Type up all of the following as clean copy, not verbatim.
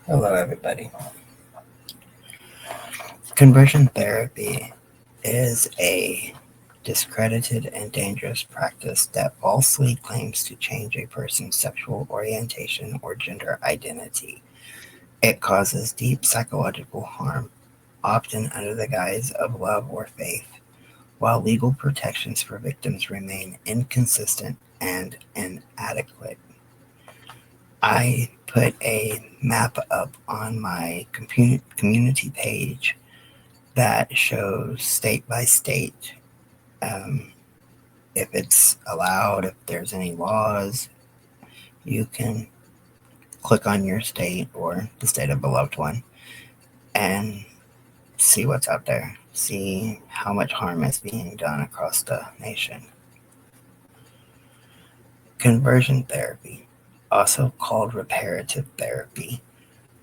Hello, everybody. Conversion therapy is a discredited and dangerous practice that falsely claims to change a person's sexual orientation or gender identity. It causes deep psychological harm, often under the guise of love or faith, while legal protections for victims remain inconsistent and inadequate. I put a map up on my community page that shows state by state um, if it's allowed, if there's any laws. You can click on your state or the state of a loved one and see what's out there, see how much harm is being done across the nation. Conversion therapy, also called reparative therapy,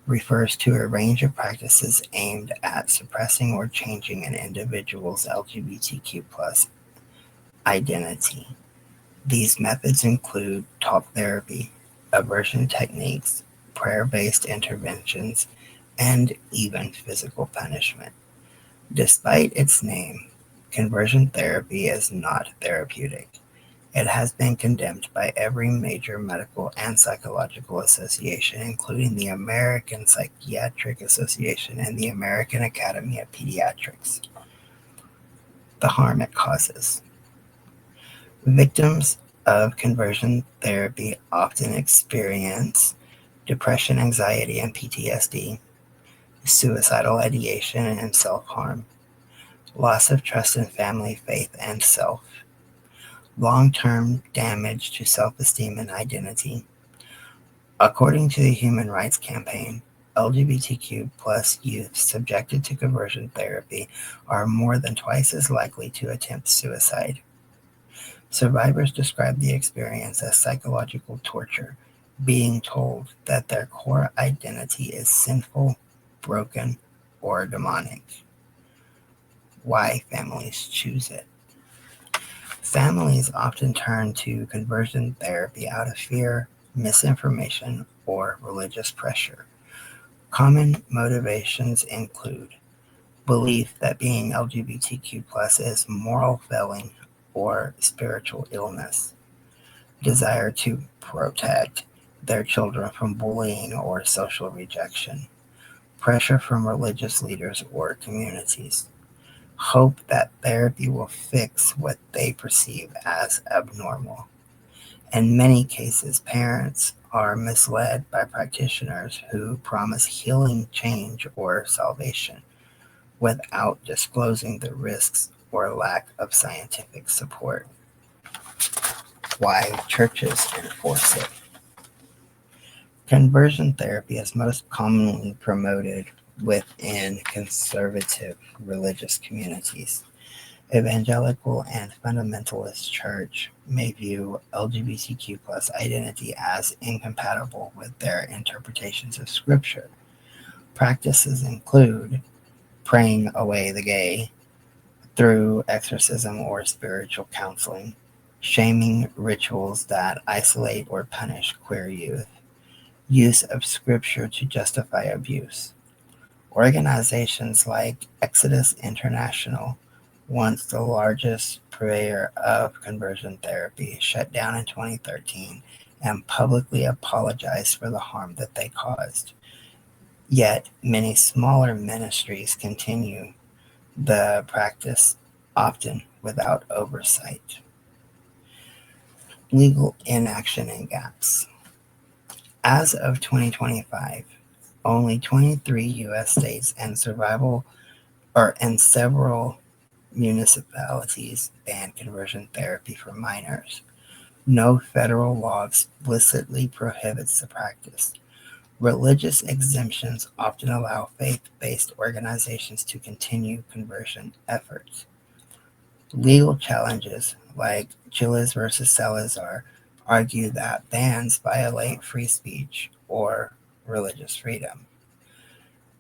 refers to a range of practices aimed at suppressing or changing an individual's LGBTQ plus identity. These methods include talk therapy, aversion techniques, prayer based interventions, and even physical punishment. Despite its name, conversion therapy is not therapeutic. It has been condemned by every major medical and psychological association, including the American Psychiatric Association and the American Academy of Pediatrics. The harm it causes. Victims of conversion therapy often experience depression, anxiety, and PTSD, suicidal ideation and self harm, loss of trust in family, faith, and self, long term damage to self esteem and identity. According to the Human Rights Campaign, LGBTQ plus youth subjected to conversion therapy are more than twice as likely to attempt suicide. Survivors describe the experience as psychological torture, being told that their core identity is sinful, broken, or demonic. Why families choose it. Families often turn to conversion therapy out of fear, misinformation, or religious pressure. Common motivations include belief that being LGBTQ plus is moral failing or spiritual illness, desire to protect their children from bullying or social rejection, pressure from religious leaders or communities, hope that therapy will fix what they perceive as abnormal. In many cases, parents are misled by practitioners who promise healing, change, or salvation without disclosing the risks or lack of scientific support. Why churches enforce it. Conversion therapy is most commonly promoted within conservative religious communities. Evangelical and fundamentalist church may view LGBTQ plus identity as incompatible with their interpretations of scripture. Practices include praying away the gay through exorcism or spiritual counseling, shaming rituals that isolate or punish queer youth, use of scripture to justify abuse. Organizations like Exodus International, once the largest purveyor of conversion therapy, shut down in 2013 and publicly apologized for the harm that they caused. Yet, many smaller ministries continue the practice, often without oversight. Legal inaction and gaps. As of 2025, only 23 U.S. states and several municipalities ban conversion therapy for minors. No federal law explicitly prohibits the practice. Religious exemptions often allow faith-based organizations to continue conversion efforts. Legal challenges, like Chiles versus Salazar, argue that bans violate free speech or religious freedom.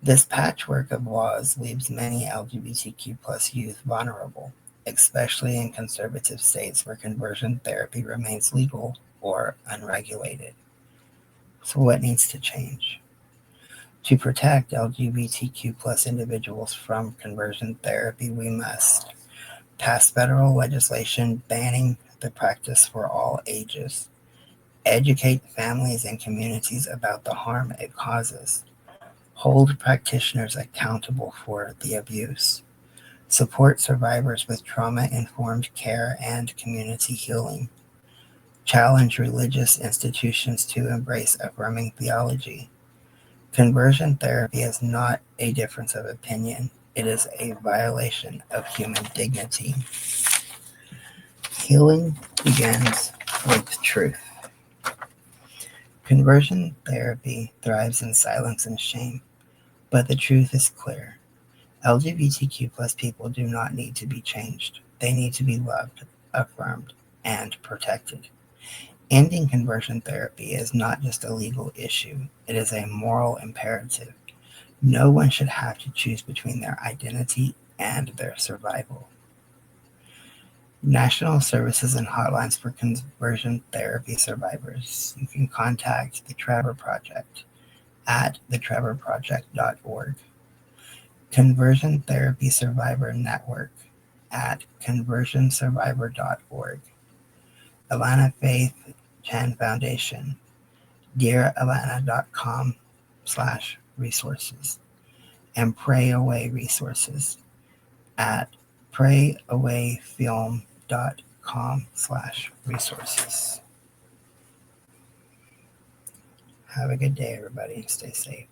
This patchwork of laws leaves many LGBTQ plus youth vulnerable, especially in conservative states where conversion therapy remains legal or unregulated. So, what needs to change? To protect LGBTQ plus individuals from conversion therapy, we must pass federal legislation banning the practice for all ages, educate families and communities about the harm it causes, hold practitioners accountable for the abuse, support survivors with trauma-informed care and community healing, challenge religious institutions to embrace affirming theology. Conversion therapy is not a difference of opinion. It is a violation of human dignity. Healing begins with truth. Conversion therapy thrives in silence and shame, but the truth is clear. LGBTQ plus people do not need to be changed. They need to be loved, affirmed, and protected. Ending conversion therapy is not just a legal issue, it is a moral imperative. No one should have to choose between their identity and their survival. National services and hotlines for conversion therapy survivors. You can contact the Trevor Project at thetrevorproject.org. Conversion Therapy Survivor Network at conversionsurvivor.org. Alana Faith Chan Foundation, dearalana.com/resources, and Pray Away Resources at prayawayfilm.com/resources. Have a good day, everybody, and stay safe.